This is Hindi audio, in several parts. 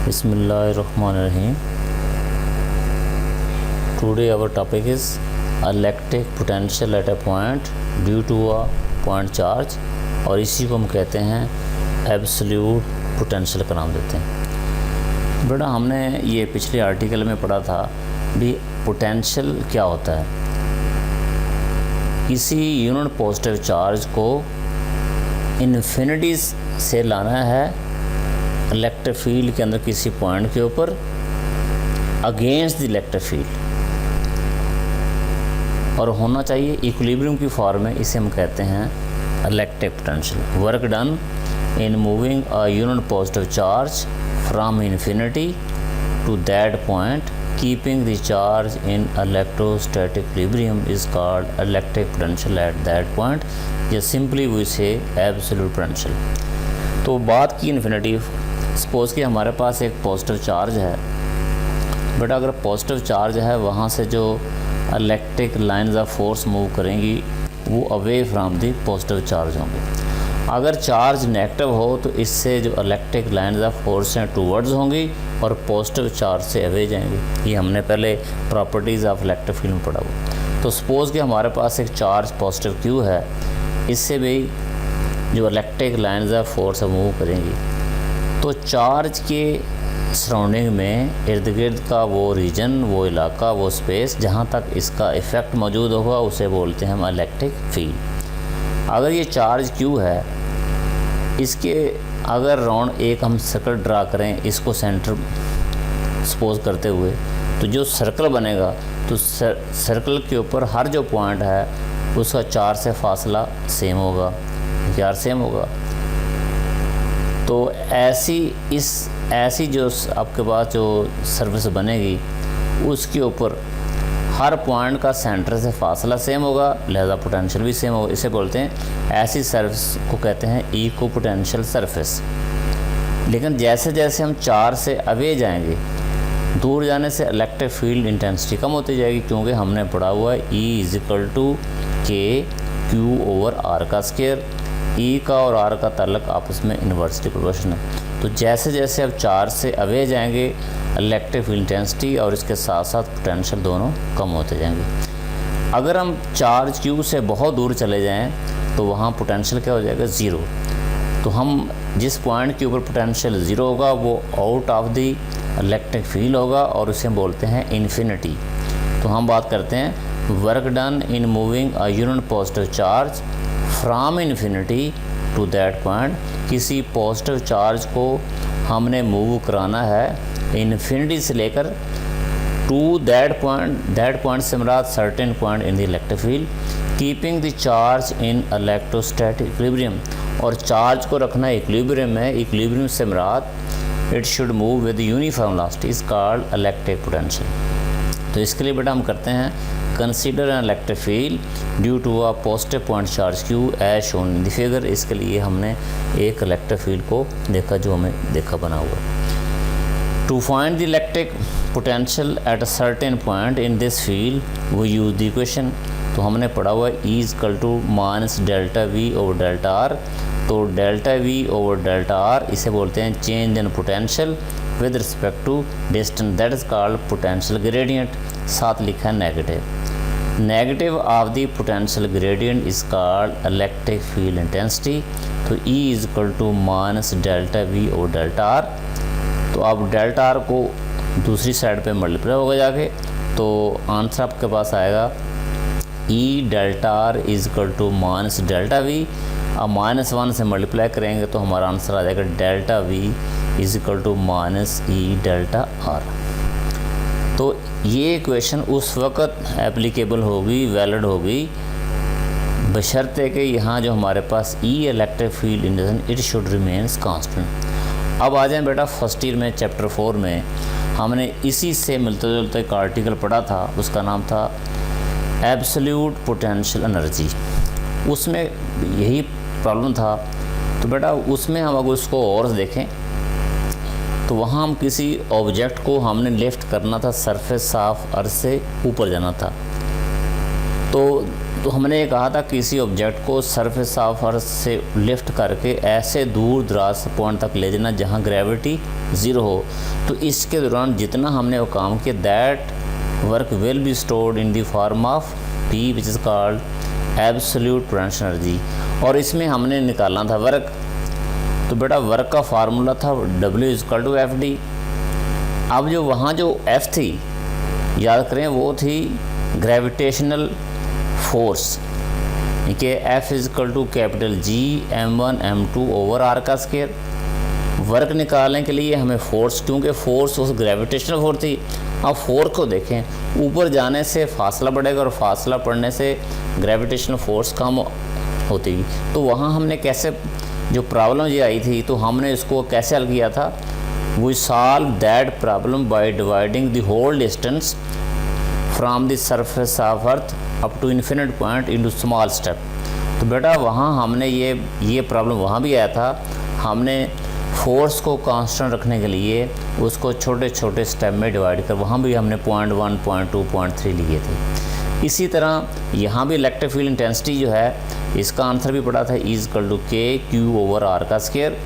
Bismillahirrahmanirrahim. Today our topic is electric potential at a point due to a point charge, और इसी को हम कहते हैं एब्सोल्यूट पोटेंशियल का नाम देते हैं। बेटा हमने ये पिछले आर्टिकल में पढ़ा था भी पोटेंशियल क्या होता है। किसी यूनिट पॉजिटिव चार्ज को इन्फिनिटी से लाना है इलेक्ट्रिक फील्ड के अंदर किसी पॉइंट के ऊपर अगेंस्ट द इलेक्ट्रिक फील्ड, और होना चाहिए इक्विलिब्रियम की फॉर्म में। इसे हम कहते हैं electric potential. Work done in moving a unit positive charge from infinity to that point keeping the charge in electrostatic equilibrium is called electric potential at that point, या सिंपली वी से एब्सोल्यूट पोटेंशियल। तो बात की इन्फिनिटी, सपोज़ कि हमारे पास एक पॉजिटिव चार्ज है। बट अगर पॉजिटिव चार्ज है वहाँ से जो electric lines of force move करेंगी वो away from the positive charge होंगे। अगर चार्ज नेगेटिव हो तो इससे जो इलेक्ट्रिक लाइंस ऑफ फोर्स हैं टूवर्ड्स होंगी और पॉजिटिव चार्ज से अवे जाएंगी। ये हमने पहले प्रॉपर्टीज़ ऑफ इलेक्ट्रिक फील्ड में पढ़ा हुआ। तो सपोज़ कि हमारे पास एक चार्ज पॉजिटिव क्यू है, इससे भी जो electric lines of force move करेंगी। तो चार्ज के सराउंडिंग में इर्द गिर्द का वो रीजन, वो इलाका, वो स्पेस जहाँ तक इसका इफ़ेक्ट मौजूद होगा उसे बोलते हैं हम इलेक्ट्रिक फील्ड। अगर ये चार्ज क्यू है, इसके अगर राउंड एक हम सर्कल ड्रा करें इसको सेंटर सपोज करते हुए, तो जो सर्कल बनेगा तो सर्कल के ऊपर हर जो पॉइंट है उसका चार्ज से फासला सेम होगा, चार्ज सेम होगा। तो ऐसी जो आपके पास जो सरफेस बनेगी उसके ऊपर हर पॉइंट का सेंटर से फासला सेम होगा, लिहाजा पोटेंशियल भी सेम होगा। इसे बोलते हैं, ऐसी सरफेस को कहते हैं इक्वो पोटेंशियल सरफेस। लेकिन जैसे जैसे हम चार्ज से अवे जाएंगे, दूर जाने से इलेक्ट्रिक फील्ड इंटेंसिटी कम होती जाएगी, क्योंकि हमने पढ़ा हुआ है E=KQ/R का स्क्वायर। ई का और आर का ताल्लुक आपस में इन्वर्सली प्रोपोर्शनल है। तो जैसे जैसे अब चार्ज से अवे जाएंगे इलेक्ट्रिक फील्ड इंटेंसिटी और इसके साथ साथ पोटेंशियल दोनों कम होते जाएंगे। अगर हम चार्ज क्यू से बहुत दूर चले जाएं तो वहाँ पोटेंशियल क्या हो जाएगा, ज़ीरो। तो हम जिस पॉइंट के ऊपर पोटेंशियल ज़ीरो होगा वो out of the electric field होगा और उसे बोलते हैं इन्फिनिटी। तो हम बात करते हैं work done in moving a unit positive charge from infinity to that point. किसी पॉजिटिव चार्ज को हमने मूव कराना है इन्फिनिटी से लेकर टू दैट पॉइंट से मुराद certain point in the electric field, keeping the charge in electrostatic equilibrium. और चार्ज को रखना इक्विलिब्रियम में, इक्विलिब्रियम से मुराद it should move with uniform velocity is called electric potential. तो इसके लिए बेटा हम करते हैं consider an electric field due to a positive point charge q as shown in the figure. इसके लिए हमने एक इलेक्ट्रिक फील्ड को देखा जो हमें देखा बना हुआ। To find the electric potential at a certain point in this field we use the equation. तो हमने पढ़ा हुआ E= delta v over delta r. तो delta v over delta r इसे बोलते हैं change in potential with respect to distance, that is called potential gradient. साथ लिखा है negative of the potential gradient is called electric field intensity. तो E= delta v over delta r. तो अब डेल्टा आर को दूसरी साइड पे मल्टीप्लाई होगा जाके, तो आंसर आपके पास आएगा E∆R डेल्टा वी। अब -1 से मल्टीप्लाई करेंगे तो हमारा आंसर आ जाएगा डेल्टा वी E∆R। तो ये इक्वेशन उस वक़्त एप्लीकेबल होगी, वैलिड होगी, बशर्ते कि यहाँ जो हमारे पास E electric field इंडेंस it should remains constant. अब आ जाएं बेटा फर्स्ट ईयर में चैप्टर 4 में हमने इसी से मिलता जुलता एक आर्टिकल पढ़ा था, उसका नाम था एब्सोल्यूट पोटेंशियल एनर्जी। उसमें यही प्रॉब्लम था। तो बेटा उसमें हम अगर उसको और देखें तो वहाँ हम किसी ऑब्जेक्ट को हमने लिफ्ट करना था सरफेस ऑफ अर्थ से ऊपर जाना था। तो तो हमने ये कहा था किसी ऑब्जेक्ट को सरफेस ऑफ अर्थ से लिफ्ट करके ऐसे दूर दराज पॉइंट तक ले जाना जहाँ ग्रेविटी ज़ीरो हो। तो इसके दौरान जितना हमने वो काम किया, that work will be stored in the form of P which is called absolute potential energy. और इसमें हमने निकालना था वर्क, तो बेटा वर्क का फार्मूला था W=FD। अब जो वहाँ जो F थी, याद करें, वो थी ग्रेविटेशनल फोर्स, ठीक है, F=G m1 m2 over r का स्क्वायर। वर्क निकालने के लिए हमें फोर्स, क्योंकि फोर्स उस ग्रेविटेशनल फोर्स थी। अब फोर्स को देखें, ऊपर जाने से फासला बढ़ेगा और फासला पड़ने से ग्रेविटेशनल फोर्स कम होती। तो वहाँ हमने कैसे, जो प्रॉब्लम ये आई थी, तो हमने इसको कैसे हल किया था, we solve that problem by dividing the whole distance from the surface of earth up to infinite point into small step. तो बेटा वहाँ हमने ये प्रॉब्लम वहाँ भी आया था, हमने फोर्स को कांस्टेंट रखने के लिए उसको छोटे छोटे स्टेप में डिवाइड कर, वहाँ भी हमने 0.1, 0.2, 0.3 लिए थे। इसी तरह यहाँ भी इलेक्ट्रिक फील्ड इंटेंसिटी जो है, इसका आंसर भी पड़ा था E=KQ/R का स्क्वायर।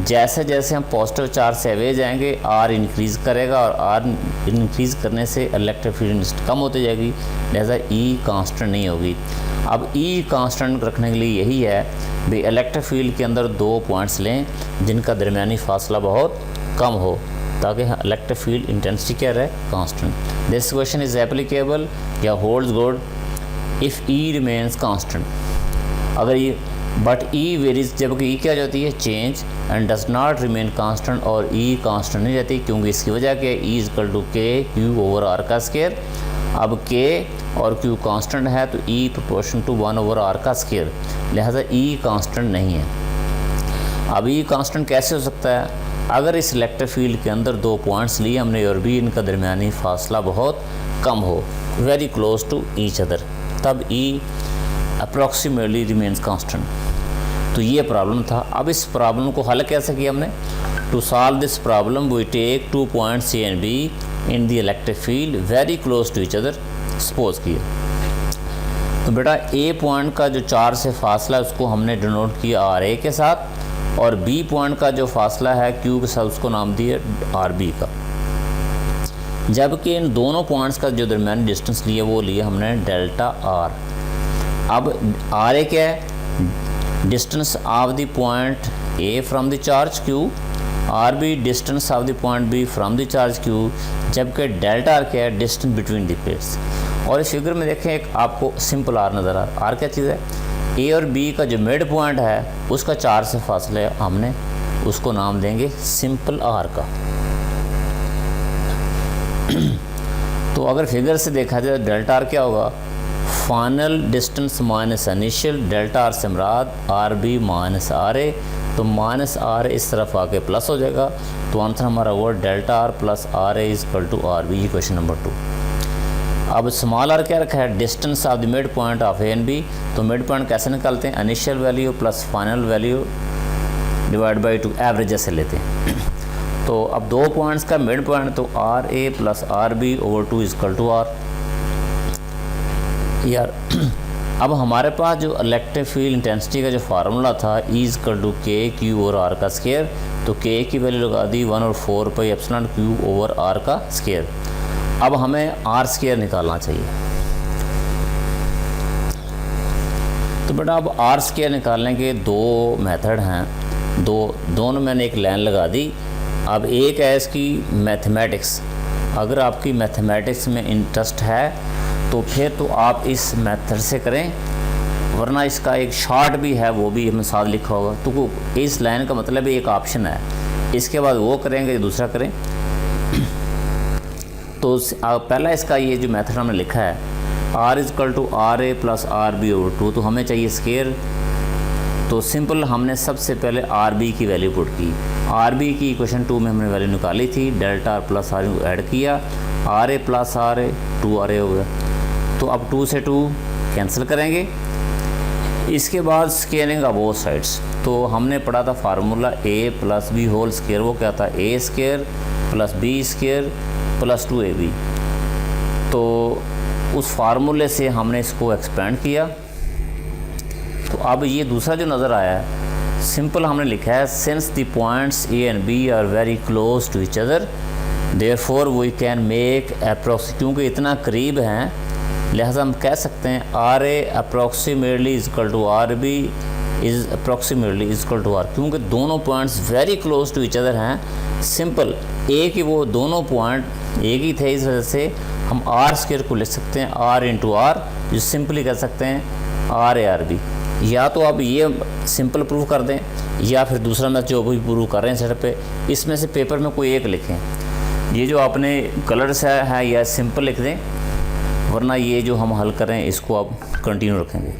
जैसे जैसे हम पॉजिटिव चार्ज से अवे जाएंगे, R इंक्रीज़ करेगा और R इंक्रीज़ करने से इलेक्ट्रिक फील्ड इंटेंसिटी कम होती जाएगी, लिहाजा E कांस्टेंट नहीं होगी। अब E कांस्टेंट रखने के लिए यही है भी इलेक्ट्रिक फील्ड के अंदर दो पॉइंट्स लें जिनका दरमियानी फासला बहुत कम हो, ताकि इलेक्ट्रिक फील्ड इंटेंसिटी क्या रहे, constant. This question is applicable या holds good if E remains constant. अगर ये बट E वेरीज, जबकि E क्या जाती है, change, and does not remain constant, और E कांस्टेंट नहीं जाती, क्योंकि इसकी वजह क्या है, E=KQ/R का स्क्वायर। अब K और Q कांस्टेंट है तो E प्रोपोर्शन टू 1/R का स्क्वायर, लिहाजा E कांस्टेंट नहीं है। अब E कांस्टेंट कैसे हो सकता है, अगर इस इलेक्ट्रिक फील्ड के अंदर दो पॉइंट्स लिए हमने और भी इनका दरमियानी फासला बहुत कम हो, very close to each other, तब E अप्रॉक्सीमेटली रिमेन्स कांस्टेंट। तो ये प्रॉब्लम था। अब इस प्रॉब्लम को हल कैसे किया हमने, to solve this problem we take 2 points A and B in the electric field very close to each other, suppose किया। तो बेटा A पॉइंट का जो चार्ज से फासला है उसको हमने डिनोट किया RA के साथ, और B पॉइंट का जो फासला है Q के साथ उसको नाम दिया RB का। जबकि इन दोनों पॉइंट्स का जो दरमियानी डिस्टेंस लिया वो लिया हमने डेल्टा R। अब RA क्या है, distance of the point A from the charge Q, RB distance of the point B from the charge Q, जबकि डेल्टा R क्या है, डिस्टेंस बिटवीन द प्लेट्स। और इस फिगर में देखें एक आपको सिंपल R नज़र आ रहा है। R क्या चीज़ है, A और B का जो मिड पॉइंट है उसका चार्ज से फासला है, हमने उसको नाम देंगे सिंपल R का। तो अगर फिगर से देखा जाए डेल्टा R क्या होगा, final distance minus initial, delta R से मुराद RB माइनस RA, तो माइनस RA इस तरफ आके प्लस हो जाएगा, तो आंसर हमारा हुआ डेल्टा R प्लस RA=RB। ये क्वेश्चन नंबर 2। अब स्मॉल r क्या रखा है, distance of the mid point of A and B। तो मिड पॉइंट कैसे निकालते हैं, initial value plus final value divide by 2, average से लेते हैं। तो अब दो पॉइंट्स का मिड पॉइंट, तो RA प्लस RB/2 R। यार अब हमारे पास जो इलेक्ट्रिक फील्ड इंटेंसिटी का जो फार्मूला था E=KQ/R का स्क्वायर, तो K की वैल्यू लगा दी 1/4πε/Q/R का स्क्वायर। अब हमें R स्क्वायर निकालना चाहिए। तो बेटा अब R स्क्वायर निकालने के दो मेथड हैं, दोनों मैंने एक लाइन लगा दी। अब एक है इसकी मैथमेटिक्स, अगर आपकी मैथमेटिक्स में इंटरेस्ट है तो फिर तो आप इस मेथड से करें, वरना इसका एक शॉर्ट भी है वो भी हमें साथ लिखा होगा। तो इस लाइन का मतलब एक ऑप्शन है, इसके बाद वो करेंगे या दूसरा करें। तो पहला इसका ये जो मेथड हमने लिखा है R=RA प्लस RB/2, तो हमें चाहिए स्क्वायर। तो सिंपल हमने सबसे पहले RB की वैल्यू पुट की, RB की इक्वेशन 2 में हमने वैल्यू निकाली थी, डेल्टा R प्लस R को ऐड किया, RA प्लस RA 2RA हो गया। तो अब 2 से 2 कैंसिल करेंगे। इसके बाद स्केलिंग ऑफ बोथ साइड्स, तो हमने पढ़ा था formula A plus B whole square, वो क्या था, A square plus B square plus 2AB। तो उस फार्मूले से हमने इसको एक्सपेंड किया। तो अब ये दूसरा जो नज़र आया है, सिंपल हमने लिखा है since the points A and B are very close to each other therefore we can make approx, क्योंकि इतना करीब हैं लिहाजा हम कह सकते हैं R A approximately is equal to R B is approximately is equal to are, क्योंकि दोनों points very close to each other हैं। सिंपल एक ही वो दोनों पॉइंट एक ही थे, इस वजह से हम आर स्क्वायर को लिख सकते हैं आर इंटू आर, जो सिंपली कह सकते हैं आर ए आर बी। या तो आप ये सिंपल प्रूव कर दें या फिर दूसरा मैं जो भी प्रूव कर रहे हैं सेट पे, इसमें से पेपर में कोई एक लिखें। ये जो आपने कलर्स है या सिंपल लिख दें, वरना ये जो हम हल कर रहे हैं इसको आप कंटिन्यू रखेंगे।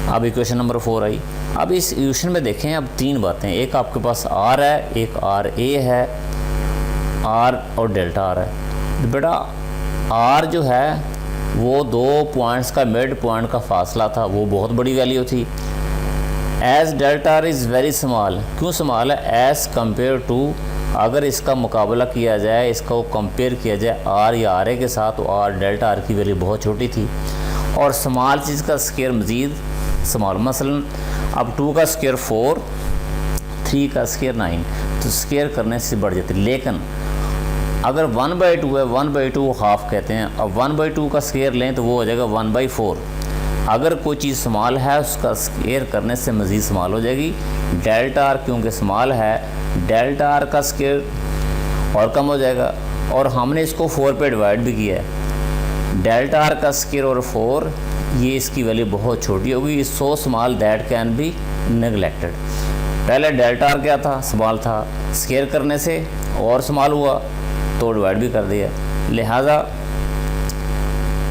अब इक्वेशन नंबर 4 आई। अब इस इक्वेशन में देखें अब 3 बातें, एक आपके पास आर है, एक आर ए है, आर और डेल्टा आर है। तो बेटा आर जो है वो 2 पॉइंट्स का मिड पॉइंट का फासला था, वो बहुत बड़ी वैल्यू थी। As delta R is very small, क्यों स्मॉल है? एज़ कम्पेयर टू, अगर इसका मुकाबला किया जाए, इसको कंपेयर किया जाए आर या आर ए के साथ, तो आर डेल्टा आर की वैल्यू बहुत छोटी थी। और स्मॉल चीज़ का स्केयर मज़ीद स्मॉल, मसलन अब 2 का स्केयर 4, 3 का स्केयर 9, तो स्केयर करने से बढ़ जाती। लेकिन अगर 1/2 है, 1/2 हाफ कहते हैं, अब 1/2 का स्केयर लें तो वो हो जाएगा 1/4। अगर कोई चीज़ स्मॉल है उसका स्केयर करने से मज़ीद स्मॉल हो जाएगी। डेल्टा आर क्योंकि स्मॉल है, डेल्टा आर का स्केयर और कम हो जाएगा। और हमने इसको 4 पे डिवाइड भी किया है। डेल्टा आर का स्केयर और 4, ये इसकी वैल्यू बहुत छोटी होगी। So small that can be neglected. पहले डेल्टा आर क्या था? स्मॉल था, स्केयर करने से और स्मॉल हुआ तो डिवाइड भी कर दिया। लिहाजा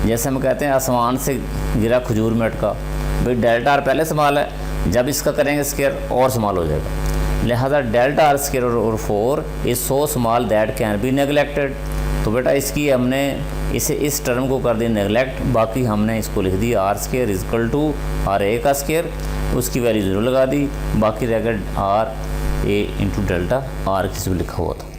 जैसे हम कहते हैं आसमान से गिरा खजूर में अटका, भाई डेल्टा आर पहले स्मॉल है, जब इसका करेंगे स्केयर और स्मॉल हो जाएगा। लिहाजा डेल्टा आर स्केयर और 4 is so small that can be neglected. तो बेटा इसकी हमने इसे इस टर्म को कर दिया नेगलेक्ट, बाकी हमने इसको लिख दिया r square is equal to r a का स्केयर, उसकी वैल्यू ज़रूर लगा दी, बाकी रह गया R A into delta R किसी भी लिखा हुआ था।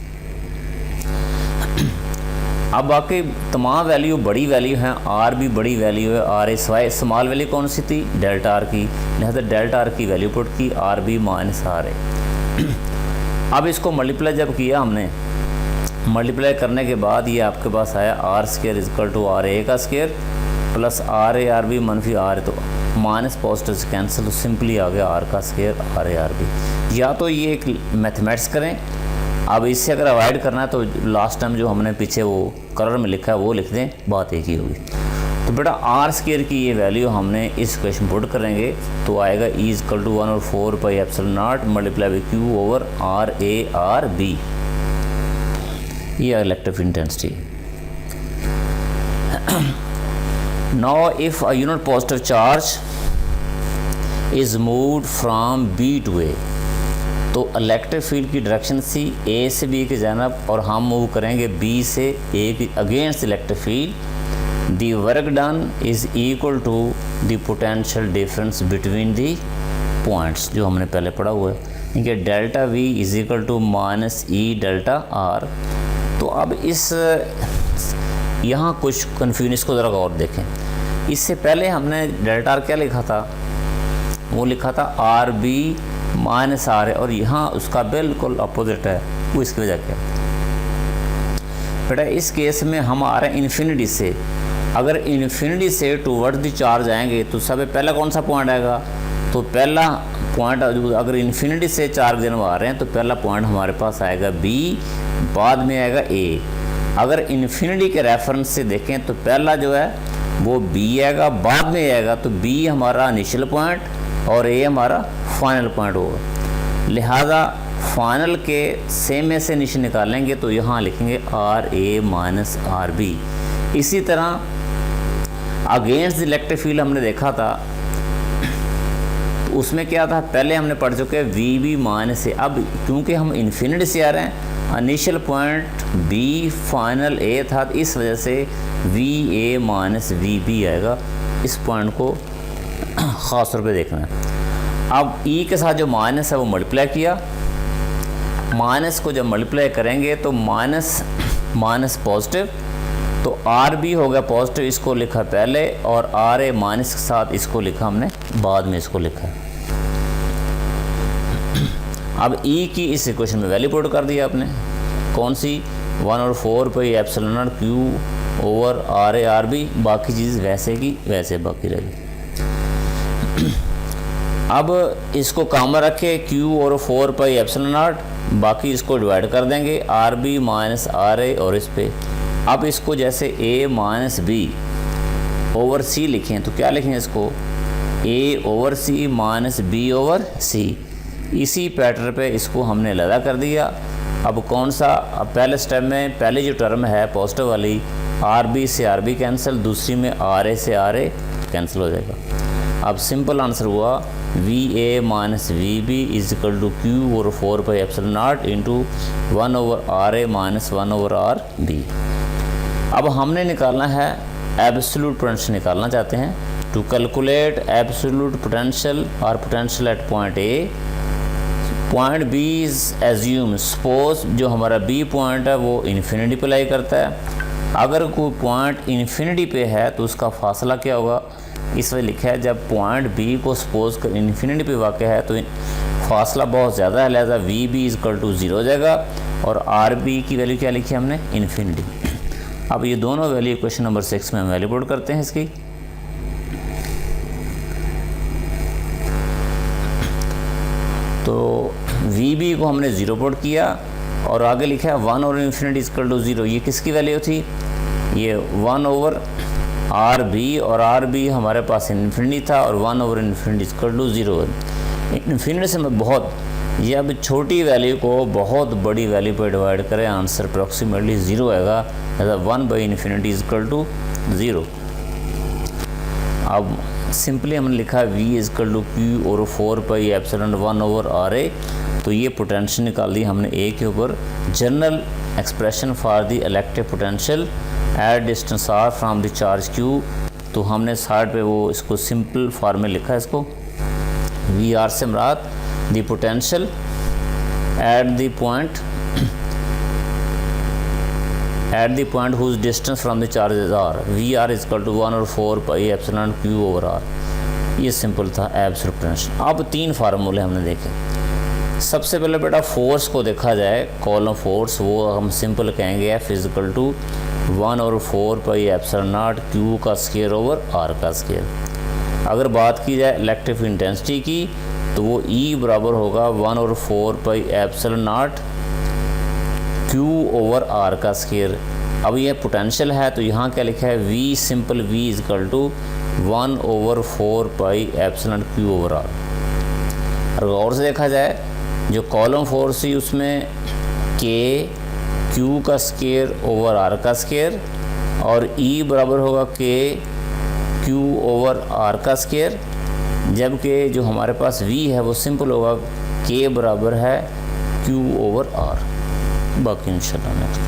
अब बाकी तमाम वैल्यू बड़ी वैल्यू हैं, आर भी बड़ी वैल्यू है, R A Swai small value कौन सी थी? डेल्टा आर की, लिहाजा डेल्टा आर की वैल्यू पुट की R B minus R A. अब इसको मल्टीप्लाई जब किया हमने, मल्टीप्लाई करने के बाद ये आपके पास आया r square is equal to r a का square plus r a r b मनफी आर, तो माइनस पॉजिटिव से कैंसिल, तो सिंपली आ गया आर का square r a r b. या तो ये एक मैथमेटिक्स करें, अब इससे अगर अवॉइड करना है तो लास्ट टाइम जो हमने पीछे वो कलर में लिखा है वो लिख दें, बात एक ही होगी। तो बेटा आर स्केयर की ये वैल्यू हमने इस क्वेश्चन पुट करेंगे तो आएगा E is equal to 1/4 pi epsilon naught multiply by q over r a r b. ये electric intensity. Now if a unit positive charge is moved from b to a, तो इलेक्ट्रिक फील्ड की डायरेक्शन सी ए से बी की जानब, और हम मूव करेंगे बी से ए की against electric field. The work done is equal to the potential difference between the points, जो हमने पहले पढ़ा हुआ है, ठीक है। Delta we is equal to minus E delta r. तो अब इस यहाँ कुछ कन्फ्यूजन, इसको ज़रा और देखें। इससे पहले हमने डेल्टा आर क्या लिखा था? वो लिखा था आर बी माइनस आर है, और यहाँ उसका बिल्कुल अपोजिट है। वो इसकी वजह क्या? बेटा इस केस में हम आ रहे हैं इन्फिनिटी से, अगर इन्फिनिटी से टूवर्ड्स द चार्ज आएंगे तो सब पहला कौन सा पॉइंट आएगा? तो पहला पॉइंट, अगर इन्फिनिटी से चार्ज जनव आ रहे हैं तो पहला पॉइंट हमारे पास आएगा बी, बाद में आएगा ए। अगर इन्फिनिटी के रेफरेंस से देखें तो पहला जो है वो बी आएगा, बाद में आएगा, तो बी हमारा इनिशियल पॉइंट और ए हमारा फाइनल पॉइंट होगा। लिहाजा फाइनल के सेम में से निशान निकालेंगे तो यहाँ लिखेंगे R A minus R B. इसी तरह अगेंस्ट द इलेक्ट्रिक फील्ड हमने देखा था, तो उसमें क्या था? पहले हमने पढ़ चुके वी बी माइनस ए। अब क्योंकि हम इन्फिनिटी से आ रहे हैं, इनिशियल पॉइंट बी फाइनल ए था, तो इस वजह से V A minus we B आएगा। इस पॉइंट को ख़ास तौर पे देखना है। अब ई के साथ जो माइनस है वो मल्टीप्लाई किया, माइनस को जब मल्टीप्लाई करेंगे तो माइनस माइनस पॉजिटिव, तो आर बी हो गया पॉजिटिव, इसको लिखा पहले, और आर ए माइनस के साथ इसको लिखा हमने बाद में, इसको लिखा। अब ई की इस इक्वेशन में वैल्यू पुट कर दिया आपने, कौन सी, 1/4 pi epsilon not Q over r a r B, बाकी चीज़ वैसे की वैसे बाकी रहेगी। अब इसको कॉमन रखे क्यू और 4 पाई एप्सिलॉन नॉट, बाकी इसको डिवाइड कर देंगे R B minus R A और इस पे। अब इसको जैसे ए माइनस बी ओवर सी लिखें तो क्या लिखें इसको, ए ओवर सी माइनस बी ओवर सी। इसी पैटर्न पे इसको हमने लदा कर दिया। अब कौन सा, अब पहले स्टेप में पहले जो टर्म है पॉजिटिव वाली, आर बी से आर बी कैंसिल, दूसरी में आर ए से आर ए कैंसिल हो जाएगा। अब सिंपल आंसर हुआ V A minus we B is equal to Q और 4 पाई epsilon not into 1 over r A minus 1 over R B. अब हमने निकालना है एब्सोल्यूट पोटेंशियल, निकालना चाहते हैं। टू कैलकुलेट एब्सोल्यूट पोटेंशियल और potential at point A, point B is assume, suppose जो हमारा बी पॉइंट है वो इन्फिनिटी पे लाई करता है। अगर कोई पॉइंट इन्फिनिटी पे है तो उसका फासला क्या होगा, इस वजह लिखा है जब पॉइंट बी को सपोज कर इन्फिनिटी पे वाक़ है तो फासला बहुत ज़्यादा है, लिहाजा we B is equal to 0 हो जाएगा। और आर बी की वैल्यू क्या लिखी है हमने, इन्फिनिटी। अब ये दोनों वैल्यू क्वेश्चन नंबर 6 में हम वैल्यू पुट करते हैं इसकी। तो वी बी को हमने 0 पुट किया और आगे लिखा है 1 ओवर इन्फिनिटी इक्वल टू 0। ये किसकी वैल्यू थी, ये 1 ओवर आर बी, और आर बी हमारे पास इन्फिनिटी था और 1 over infinity equal to 0। Infinity से मैं बहुत, ये अब छोटी वैल्यू को बहुत बड़ी वैल्यू पर डिवाइड करें, आंसर अप्रॉक्सीमेटली 0 आएगा। 1 बाई इन्फिनिटी इक्वल टू 0। अब सिंपली हमने लिखा we is equal to Q और 4 पाई एप्सिलॉन 1 ओवर आर ए। तो ये पोटेंशियल निकाल दी हमने ए के ऊपर। General expression for the electric potential at distance are from the charge Q. तो हमने साइड पे वो इसको सिंपल फॉर्म में लिखा है इसको, वी आर से मुराद the potential at the point whose distance from the charges r, v r is equal to 1/4 pi epsilon q over r. ये सिंपल था एब्सोल्यूट पोटेंशियल। अब 3 फार्मूले हमने देखे। सबसे पहले बेटा फोर्स को देखा जाए, कॉलम फोर्स, वो हम सिंपल कहेंगे F is equal to 1/4 pi epsilon not Q का स्क्वायर ओवर आर का स्क्वायर। अगर बात की जाए इलेक्ट्रिक इंटेंसिटी की तो वो ई बराबर होगा 1/4 pi epsilon not Q over are का स्क्वायर। अब ये पोटेंशियल है तो यहाँ क्या लिखा है, we simple we is equal to 1/4 pi epsilon q over are. और गौर से देखा जाए जो कॉलम फोर्स थी उसमें के क्यू का स्क्वायर ओवर आर का स्क्वायर, और ई बराबर होगा के क्यू ओवर आर का स्क्वायर, जबकि जो हमारे पास वी है वो सिंपल होगा के बराबर है क्यू ओवर आर। बाकी इंशाल्लाह नेक्स्ट